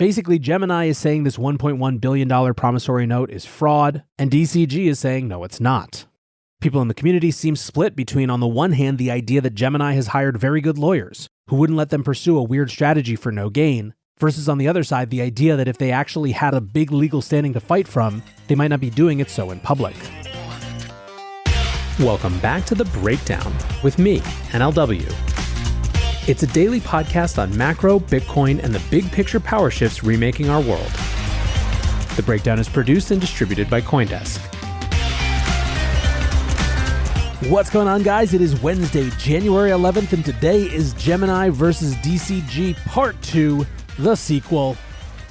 Basically, Gemini is saying this $1.1 billion promissory note is fraud, and DCG is saying no, it's not. People in the community seem split between, on the one hand, the idea that Gemini has hired very good lawyers who wouldn't let them pursue a weird strategy for no gain, versus on the other side, the idea that if they actually had a big legal standing to fight from, they might not be doing it so in public. Welcome back to The Breakdown with me, NLW. It's a daily podcast on macro, Bitcoin, and the big picture power shifts remaking our world. The Breakdown is produced and distributed by CoinDesk. What's going on, guys? It is Wednesday, January 11th, and today is Gemini versus DCG Part 2, the sequel.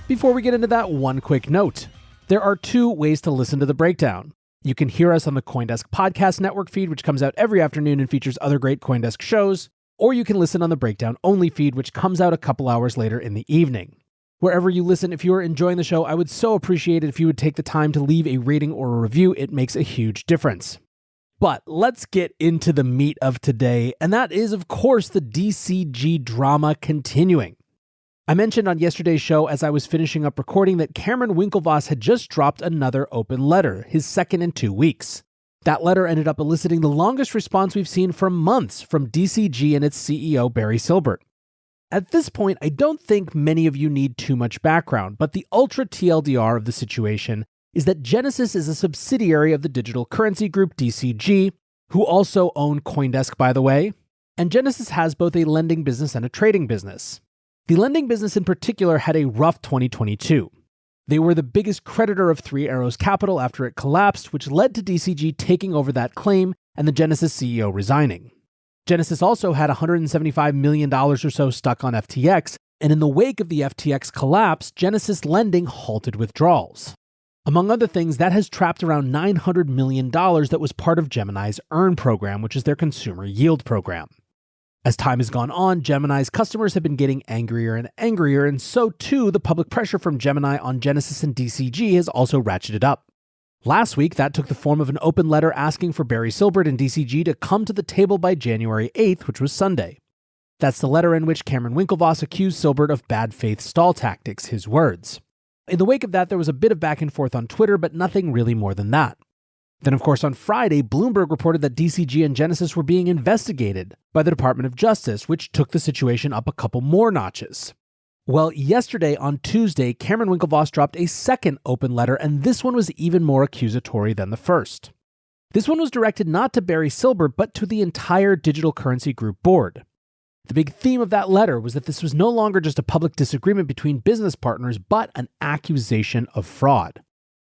Before we get into that, one quick note. There are two ways to listen to The Breakdown. You can hear us on the CoinDesk podcast network feed, which comes out every afternoon and features other great CoinDesk shows, or you can listen on the Breakdown only feed, which comes out a couple hours later in the evening. Wherever you listen, if you are enjoying the show, I would so appreciate it if you would take the time to leave a rating or a review. It makes a huge difference. But let's get into the meat of today, and that is, of course, the DCG drama continuing. I mentioned on yesterday's show as I was finishing up recording that Cameron Winklevoss had just dropped another open letter, his second in 2 weeks. That letter ended up eliciting the longest response we've seen for months from DCG and its CEO, Barry Silbert. At this point, I don't think many of you need too much background, but the ultra TLDR of the situation is that Genesis is a subsidiary of the digital currency group DCG, who also own CoinDesk, by the way, and Genesis has both a lending business and a trading business. The lending business in particular had a rough 2022. They were the biggest creditor of Three Arrows Capital after it collapsed, which led to DCG taking over that claim and the Genesis CEO resigning. Genesis also had $175 million or so stuck on FTX, and in the wake of the FTX collapse, Genesis lending halted withdrawals. Among other things, that has trapped around $900 million that was part of Gemini's Earn program, which is their consumer yield program. As time has gone on, Gemini's customers have been getting angrier and angrier, and so too, the public pressure from Gemini on Genesis and DCG has also ratcheted up. Last week, that took the form of an open letter asking for Barry Silbert and DCG to come to the table by January 8th, which was Sunday. That's the letter in which Cameron Winklevoss accused Silbert of bad faith stall tactics, his words. In the wake of that, there was a bit of back and forth on Twitter, but nothing really more than that. Then, of course, on Friday, Bloomberg reported that DCG and Genesis were being investigated by the Department of Justice, which took the situation up a couple more notches. Well, yesterday, on Tuesday, Cameron Winklevoss dropped a second open letter, and this one was even more accusatory than the first. This one was directed not to Barry Silbert, but to the entire Digital Currency Group board. The big theme of that letter was that this was no longer just a public disagreement between business partners, but an accusation of fraud.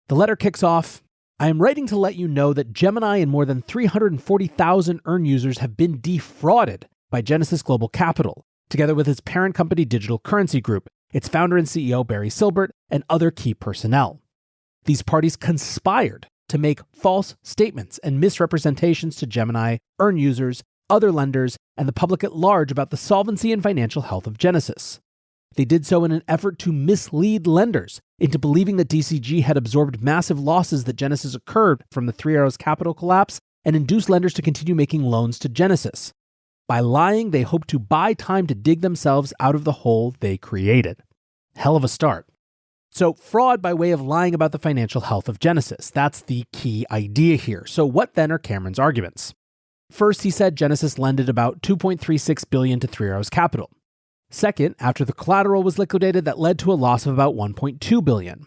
The letter kicks off, "I am writing to let you know that Gemini and more than 340,000 Earn users have been defrauded by Genesis Global Capital, together with its parent company Digital Currency Group, its founder and CEO Barry Silbert, and other key personnel. These parties conspired to make false statements and misrepresentations to Gemini, Earn users, other lenders, and the public at large about the solvency and financial health of Genesis. They did so in an effort to mislead lenders into believing that DCG had absorbed massive losses that Genesis occurred from the Three Arrows Capital collapse and induced lenders to continue making loans to Genesis. By lying, they hoped to buy time to dig themselves out of the hole they created." Hell of a start. So, fraud by way of lying about the financial health of Genesis. That's the key idea here. So what then are Cameron's arguments? First, he said Genesis lended about $2.36 billion to Three Arrows Capital. Second, after the collateral was liquidated, that led to a loss of about $1.2 billion.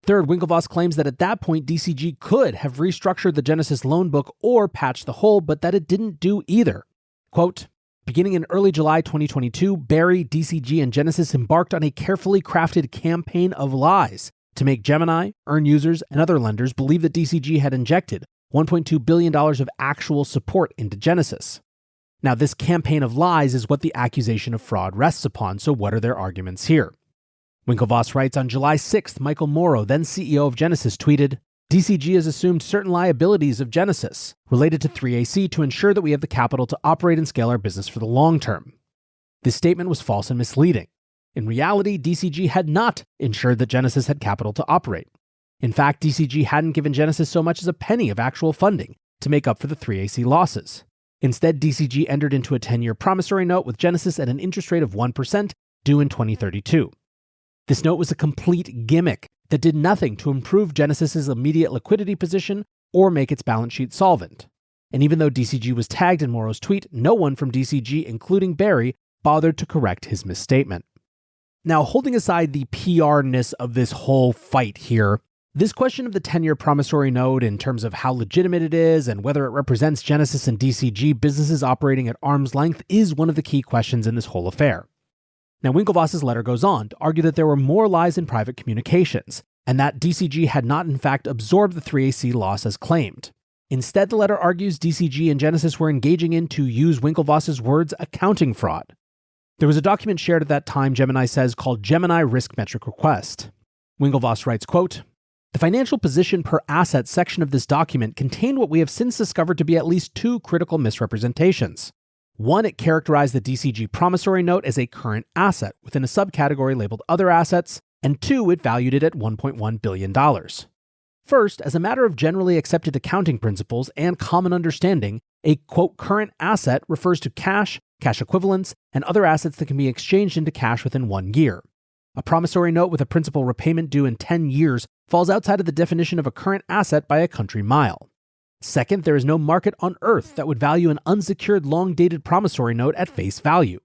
Third, Winklevoss claims that at that point, DCG could have restructured the Genesis loan book or patched the hole, but that it didn't do either. Quote, "Beginning in early July 2022, Barry, DCG, and Genesis embarked on a carefully crafted campaign of lies to make Gemini, Earn users, and other lenders believe that DCG had injected $1.2 billion of actual support into Genesis. Now, this campaign of lies is what the accusation of fraud rests upon, so what are their arguments here? Winklevoss writes, on July 6th, Michael Morrow, then CEO of Genesis, tweeted, DCG has assumed certain liabilities of Genesis related to 3AC to ensure that we have the capital to operate and scale our business for the long term. This statement was false and misleading. In reality, DCG had not ensured that Genesis had capital to operate. In fact, DCG hadn't given Genesis so much as a penny of actual funding to make up for the 3AC losses. Instead, DCG entered into a 10-year promissory note with Genesis at an interest rate of 1% due in 2032. This note was a complete gimmick that did nothing to improve Genesis's immediate liquidity position or make its balance sheet solvent. And even though DCG was tagged in Morrow's tweet, no one from DCG, including Barry, bothered to correct his misstatement. Now, holding aside the PR-ness of this whole fight here, this question of the 10-year promissory note in terms of how legitimate it is and whether it represents Genesis and DCG businesses operating at arm's length is one of the key questions in this whole affair. Now, Winklevoss's letter goes on to argue that there were more lies in private communications, and that DCG had not in fact absorbed the 3AC loss as claimed. Instead, the letter argues DCG and Genesis were engaging in, to use Winklevoss's words, accounting fraud. There was a document shared at that time, Gemini says, called Gemini Risk Metric Request. Winklevoss writes, quote, "The financial position per asset section of this document contained what we have since discovered to be at least two critical misrepresentations. One, it characterized the DCG promissory note as a current asset within a subcategory labeled Other Assets, and two, it valued it at $1.1 billion. First, as a matter of generally accepted accounting principles and common understanding, a, quote, current asset refers to cash, cash equivalents, and other assets that can be exchanged into cash within 1 year. A promissory note with a principal repayment due in 10 years falls outside of the definition of a current asset by a country mile. Second, there is no market on earth that would value an unsecured long-dated promissory note at face value.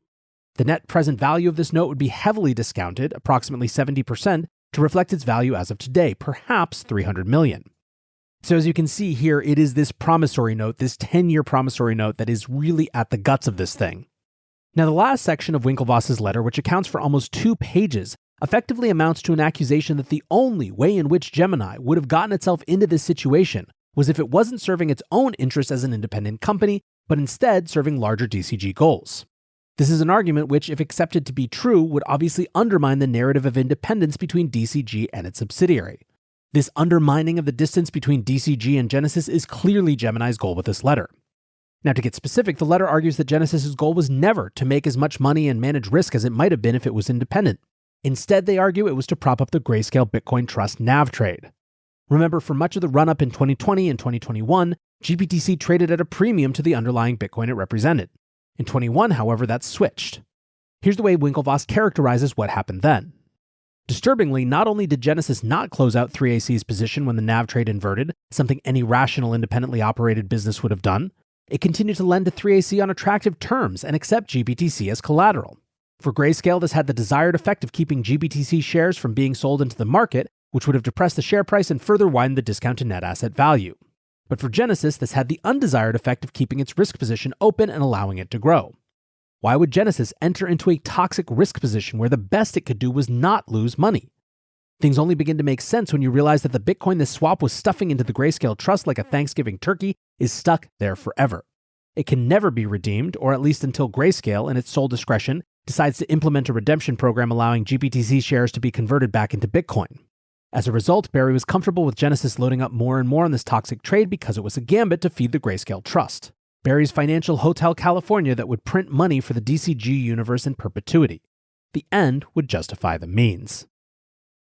The net present value of this note would be heavily discounted, approximately 70%, to reflect its value as of today, perhaps $300 million. So as you can see here, it is this promissory note, this 10-year promissory note, that is really at the guts of this thing. Now, the last section of Winklevoss's letter, which accounts for almost 2 pages, effectively amounts to an accusation that the only way in which Gemini would have gotten itself into this situation was if it wasn't serving its own interests as an independent company, but instead serving larger DCG goals. This is an argument which, if accepted to be true, would obviously undermine the narrative of independence between DCG and its subsidiary. This undermining of the distance between DCG and Genesis is clearly Gemini's goal with this letter. Now, to get specific, the letter argues that Genesis's goal was never to make as much money and manage risk as it might have been if it was independent. Instead, they argue it was to prop up the Grayscale Bitcoin Trust NAV trade. Remember, for much of the run-up in 2020 and 2021, GBTC traded at a premium to the underlying Bitcoin it represented. In 21, however, that switched. Here's the way Winklevoss characterizes what happened then. Disturbingly, not only did Genesis not close out 3AC's position when the NAV trade inverted, something any rational independently operated business would have done, it continued to lend to 3AC on attractive terms and accept GBTC as collateral. For Grayscale, this had the desired effect of keeping GBTC shares from being sold into the market, which would have depressed the share price and further widened the discount to net asset value. But for Genesis, this had the undesired effect of keeping its risk position open and allowing it to grow. Why would Genesis enter into a toxic risk position where the best it could do was not lose money? Things only begin to make sense when you realize that the Bitcoin this swap was stuffing into the Grayscale Trust like a Thanksgiving turkey is stuck there forever. It can never be redeemed, or at least until Grayscale, in its sole discretion, decides to implement a redemption program allowing GBTC shares to be converted back into Bitcoin. As a result, Barry was comfortable with Genesis loading up more and more on this toxic trade because it was a gambit to feed the Grayscale Trust, Barry's financial Hotel California that would print money for the DCG universe in perpetuity. The end would justify the means.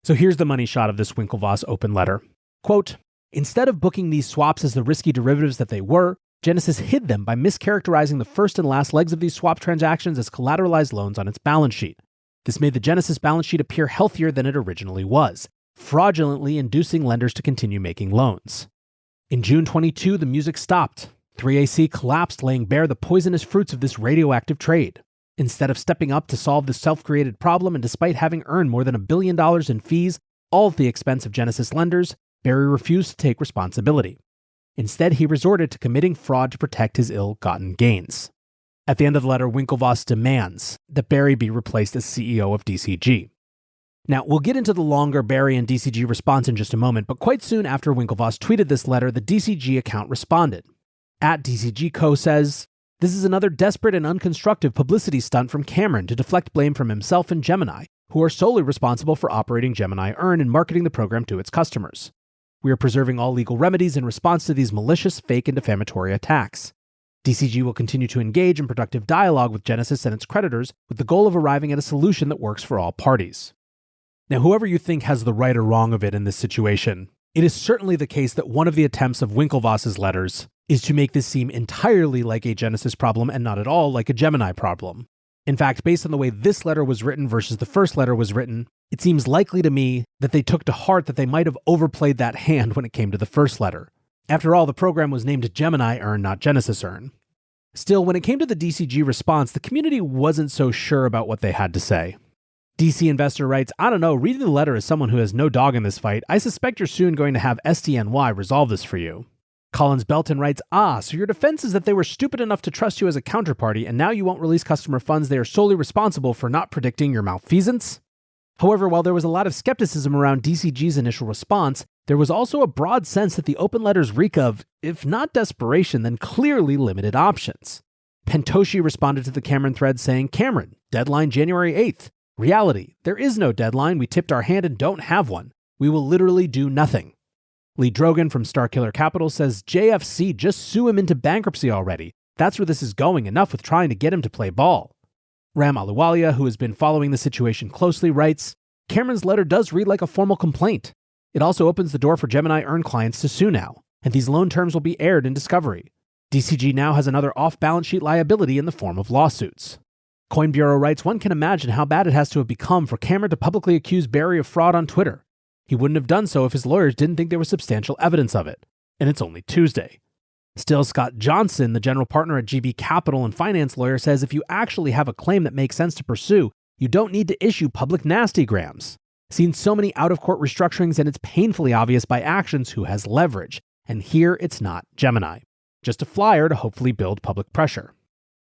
So here's the money shot of this Winklevoss open letter. Quote, "Instead of booking these swaps as the risky derivatives that they were, Genesis hid them by mischaracterizing the first and last legs of these swap transactions as collateralized loans on its balance sheet. This made the Genesis balance sheet appear healthier than it originally was, fraudulently inducing lenders to continue making loans. In June 22, the music stopped. 3AC collapsed, laying bare the poisonous fruits of this radioactive trade. Instead of stepping up to solve this self-created problem, and despite having earned more than $1 billion in fees, all at the expense of Genesis lenders, Barry refused to take responsibility. Instead, he resorted to committing fraud to protect his ill-gotten gains." At the end of the letter, Winklevoss demands that Barry be replaced as CEO of DCG. Now, we'll get into the longer Barry and DCG response in just a moment, but quite soon after Winklevoss tweeted this letter, the DCG account responded. @DCGco says, "This is another desperate and unconstructive publicity stunt from Cameron to deflect blame from himself and Gemini, who are solely responsible for operating Gemini Earn and marketing the program to its customers. We are preserving all legal remedies in response to these malicious, fake, and defamatory attacks. DCG will continue to engage in productive dialogue with Genesis and its creditors with the goal of arriving at a solution that works for all parties." Now, whoever you think has the right or wrong of it in this situation, it is certainly the case that one of the attempts of Winklevoss's letters is to make this seem entirely like a Genesis problem and not at all like a Gemini problem. In fact, based on the way this letter was written versus the first letter was written, It seems likely to me that they took to heart that they might have overplayed that hand when it came to the first letter. After all, the program was named Gemini Earn, not Genesis Earn. Still, when it came to the DCG response, the community wasn't so sure about what they had to say. DC Investor writes, I don't know, reading the letter as someone who has no dog in this fight, I suspect you're soon going to have SDNY resolve this for you. Collins Belton writes, so your defense is that they were stupid enough to trust you as a counterparty and now you won't release customer funds they are solely responsible for not predicting your malfeasance? However, while there was a lot of skepticism around DCG's initial response, there was also a broad sense that the open letters reek of, if not desperation, then clearly limited options. Pentoshi responded to the Cameron thread saying, Cameron, deadline January 8th. Reality, there is no deadline. We tipped our hand and don't have one. We will literally do nothing. Lee Drogan from Starkiller Capital says, JFC, just sue him into bankruptcy already. That's where this is going, enough with trying to get him to play ball. Ram Aluwalia, who has been following the situation closely, writes, Cameron's letter does read like a formal complaint. It also opens the door for Gemini Earn clients to sue now, and these loan terms will be aired in Discovery. DCG now has another off-balance sheet liability in the form of lawsuits. Coin Bureau writes, one can imagine how bad it has to have become for Cameron to publicly accuse Barry of fraud on Twitter. He wouldn't have done so if his lawyers didn't think there was substantial evidence of it. And it's only Tuesday. Still, Scott Johnson, the general partner at GB Capital and finance lawyer, says if you actually have a claim that makes sense to pursue, you don't need to issue public nastygrams. Seen so many out-of-court restructurings, and it's painfully obvious by actions who has leverage. And here it's not Gemini. Just a flyer to hopefully build public pressure.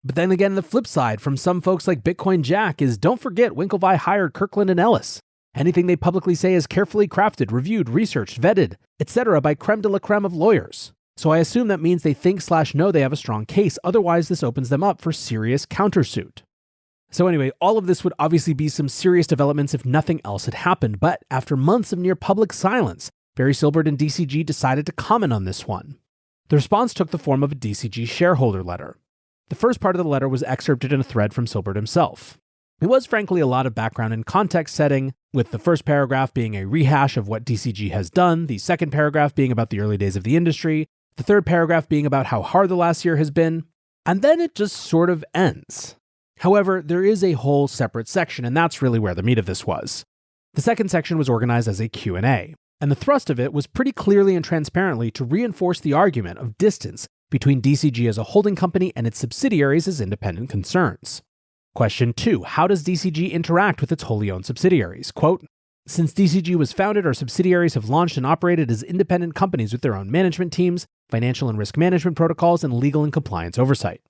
But then again, the flip side from some folks like Bitcoin Jack is don't forget Winklevoss hired Kirkland and Ellis. Anything they publicly say is carefully crafted, reviewed, researched, vetted, etc. by creme de la creme of lawyers. So I assume that means they think/know they have a strong case, otherwise this opens them up for serious countersuit. So anyway, all of this would obviously be some serious developments if nothing else had happened, but after months of near public silence, Barry Silbert and DCG decided to comment on this one. The response took the form of a DCG shareholder letter. The first part of the letter was excerpted in a thread from Silbert himself. It was frankly a lot of background and context setting, with the first paragraph being a rehash of what DCG has done, the second paragraph being about the early days of the industry, the third paragraph being about how hard the last year has been, and then it just sort of ends. However, there is a whole separate section, and that's really where the meat of this was. The second section was organized as a Q&A, and the thrust of it was pretty clearly and transparently to reinforce the argument of distance between DCG as a holding company and its subsidiaries as independent concerns. Question 2. How does DCG interact with its wholly owned subsidiaries? Quote, since DCG was founded, our subsidiaries have launched and operated as independent companies with their own management teams, financial and risk management protocols, and legal and compliance oversight.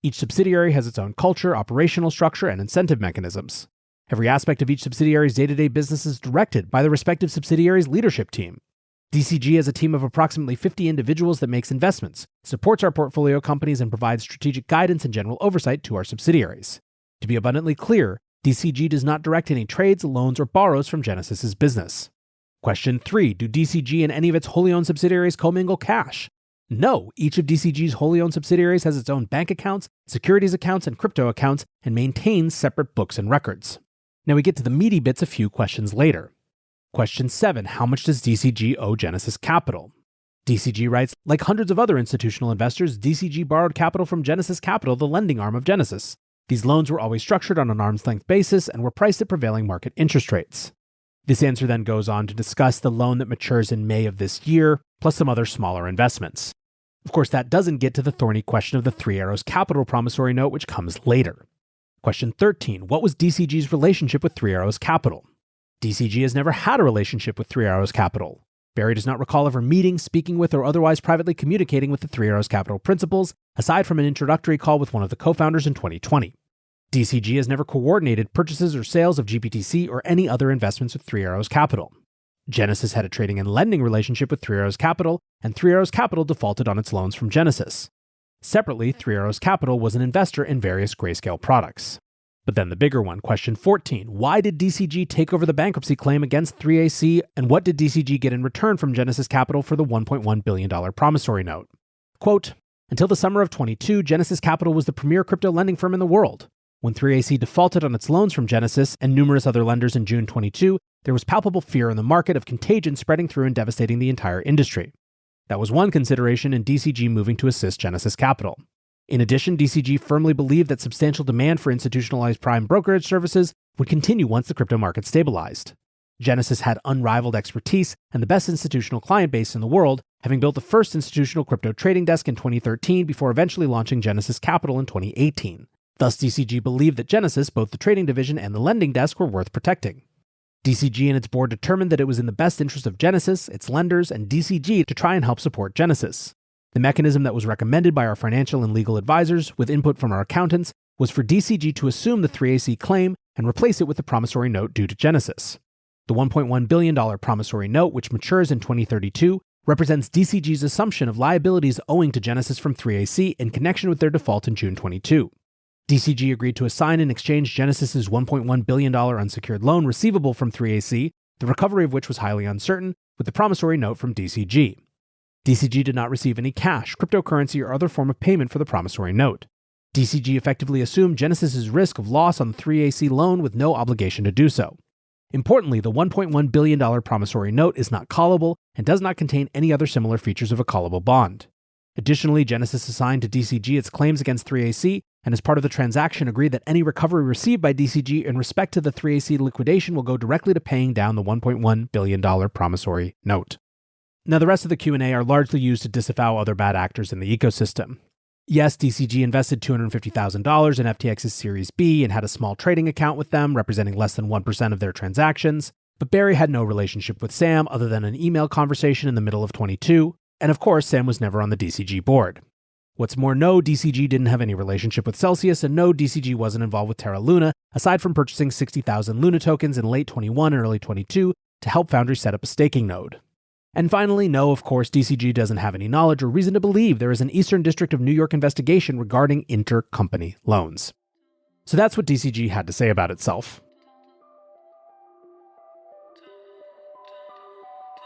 Each subsidiary has its own culture, operational structure, and incentive mechanisms. Every aspect of each subsidiary's day-to-day business is directed by the respective subsidiary's leadership team. DCG has a team of approximately 50 individuals that makes investments, supports our portfolio companies, and provides strategic guidance and general oversight to our subsidiaries. To be abundantly clear, DCG does not direct any trades, loans, or borrows from Genesis's business. Question 3. Do DCG and any of its wholly owned subsidiaries commingle cash? No, each of DCG's wholly owned subsidiaries has its own bank accounts, securities accounts, and crypto accounts, and maintains separate books and records. Now we get to the meaty bits a few questions later. Question 7. How much does DCG owe Genesis Capital? DCG writes, like hundreds of other institutional investors, DCG borrowed capital from Genesis Capital, the lending arm of Genesis. These loans were always structured on an arm's length basis and were priced at prevailing market interest rates. This answer then goes on to discuss the loan that matures in May of this year, plus some other smaller investments. Of course, that doesn't get to the thorny question of the Three Arrows Capital promissory note, which comes later. Question 13. What was DCG's relationship with Three Arrows Capital? DCG has never had a relationship with Three Arrows Capital. Barry does not recall ever meeting, speaking with, or otherwise privately communicating with the Three Arrows Capital principals, aside from an introductory call with one of the co-founders in 2020. DCG has never coordinated purchases or sales of GPTC or any other investments with Three Arrows Capital. Genesis had a trading and lending relationship with Three Arrows Capital, and Three Arrows Capital defaulted on its loans from Genesis. Separately, Three Arrows Capital was an investor in various Grayscale products. But then the bigger one, question 14. Why did DCG take over the bankruptcy claim against 3AC, and what did DCG get in return from Genesis Capital for the $1.1 billion promissory note? Quote, until the summer of 22, Genesis Capital was the premier crypto lending firm in the world. When 3AC defaulted on its loans from Genesis and numerous other lenders in June 22, there was palpable fear in the market of contagion spreading through and devastating the entire industry. That was one consideration in DCG moving to assist Genesis Capital. In addition, DCG firmly believed that substantial demand for institutionalized prime brokerage services would continue once the crypto market stabilized. Genesis had unrivaled expertise and the best institutional client base in the world, having built the first institutional crypto trading desk in 2013 before eventually launching Genesis Capital in 2018. Thus, DCG believed that Genesis, both the trading division and the lending desk, were worth protecting. DCG and its board determined that it was in the best interest of Genesis, its lenders, and DCG to try and help support Genesis. The mechanism that was recommended by our financial and legal advisors, with input from our accountants, was for DCG to assume the 3AC claim and replace it with the promissory note due to Genesis. The $1.1 billion promissory note, which matures in 2032, represents DCG's assumption of liabilities owing to Genesis from 3AC in connection with their default in June 22. DCG agreed to assign and exchange Genesis's $1.1 billion unsecured loan receivable from 3AC, the recovery of which was highly uncertain, with the promissory note from DCG. DCG did not receive any cash, cryptocurrency, or other form of payment for the promissory note. DCG effectively assumed Genesis's risk of loss on the 3AC loan with no obligation to do so. Importantly, the $1.1 billion promissory note is not callable and does not contain any other similar features of a callable bond. Additionally, Genesis assigned to DCG its claims against 3AC, and as part of the transaction agreed that any recovery received by DCG in respect to the 3AC liquidation will go directly to paying down the $1.1 billion promissory note. Now, the rest of the Q&A are largely used to disavow other bad actors in the ecosystem. Yes, DCG invested $250,000 in FTX's Series B and had a small trading account with them, representing less than 1% of their transactions, but Barry had no relationship with Sam other than an email conversation in the middle of 22, and of course, Sam was never on the DCG board. What's more, no, DCG didn't have any relationship with Celsius, and no, DCG wasn't involved with Terra Luna, aside from purchasing 60,000 Luna tokens in late 21 and early 22 to help Foundry set up a staking node. And finally, no, of course, DCG doesn't have any knowledge or reason to believe there is an Eastern District of New York investigation regarding intercompany loans. So that's what DCG had to say about itself.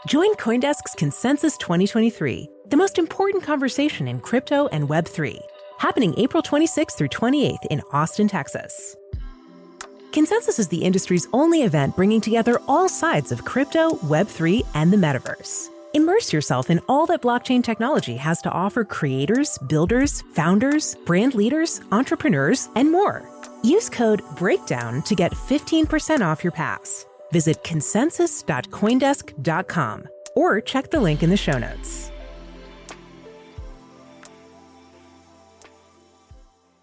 Join CoinDesk's Consensus 2023, the most important conversation in crypto and Web3, happening April 26th through 28th in Austin, Texas. Consensus is the industry's only event bringing together all sides of crypto, Web3, and the metaverse. Immerse yourself in all that blockchain technology has to offer creators, builders, founders, brand leaders, entrepreneurs, and more. Use code BREAKDOWN to get 15% off your pass. Visit consensus.coindesk.com or check the link in the show notes.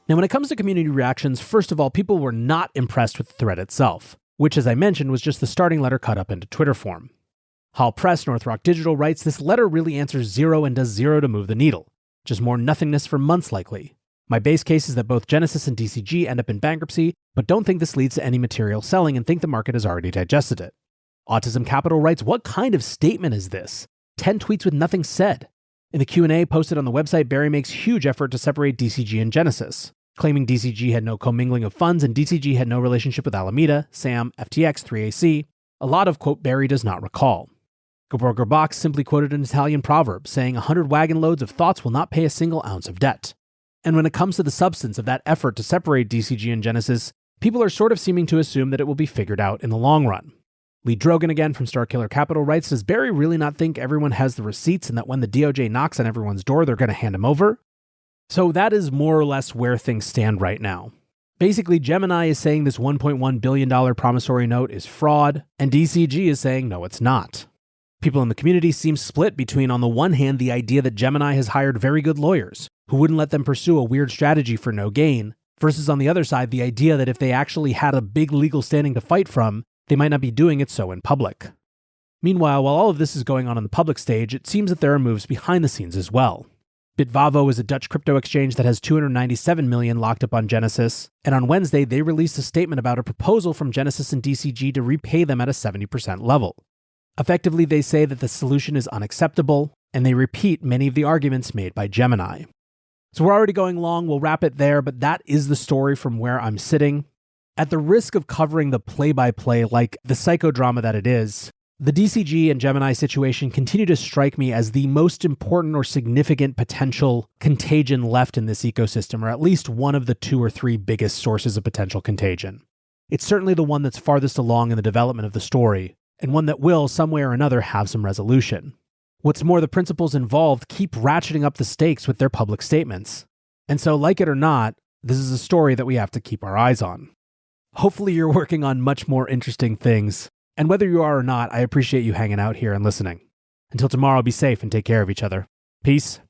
Now, when it comes to community reactions, first of all, people were not impressed with the thread itself, which, as I mentioned, was just the starting letter cut up into Twitter form. Hall Press, North Rock Digital writes, this letter really answers zero and does zero to move the needle. Just more nothingness for months likely. My base case is that both Genesis and DCG end up in bankruptcy, but don't think this leads to any material selling and think the market has already digested it. Autism Capital writes, what kind of statement is this? 10 tweets with nothing said. In the Q&A posted on the website, Barry makes huge effort to separate DCG and Genesis, claiming DCG had no commingling of funds and DCG had no relationship with Alameda, Sam, FTX, 3AC, a lot of, quote, Barry does not recall. Geborger Box simply quoted an Italian proverb saying 100 wagon loads of thoughts will not pay a single ounce of debt. And when it comes to the substance of that effort to separate DCG and Genesis, people are sort of seeming to assume that it will be figured out in the long run. Lee Drogan again from Starkiller Capital writes, does Barry really not think everyone has the receipts and that when the DOJ knocks on everyone's door, they're going to hand him over? So that is more or less where things stand right now. Basically, Gemini is saying this $1.1 billion promissory note is fraud, and DCG is saying no, it's not. People in the community seem split between, on the one hand, the idea that Gemini has hired very good lawyers who wouldn't let them pursue a weird strategy for no gain, versus on the other side, the idea that if they actually had a big legal standing to fight from, they might not be doing it so in public. Meanwhile, while all of this is going on the public stage, it seems that there are moves behind the scenes as well. Bitvavo is a Dutch crypto exchange that has $297 million locked up on Genesis, and on Wednesday they released a statement about a proposal from Genesis and DCG to repay them at a 70% level. Effectively, they say that the solution is unacceptable, and they repeat many of the arguments made by Gemini. So we're already going long, we'll wrap it there, but that is the story from where I'm sitting. At the risk of covering the play-by-play like the psychodrama that it is, the DCG and Gemini situation continue to strike me as the most important or significant potential contagion left in this ecosystem, or at least one of the 2 or 3 biggest sources of potential contagion. It's certainly the one that's farthest along in the development of the story, and one that will, some way or another, have some resolution. What's more, the principals involved keep ratcheting up the stakes with their public statements. And so, like it or not, this is a story that we have to keep our eyes on. Hopefully you're working on much more interesting things. And whether you are or not, I appreciate you hanging out here and listening. Until tomorrow, be safe and take care of each other. Peace.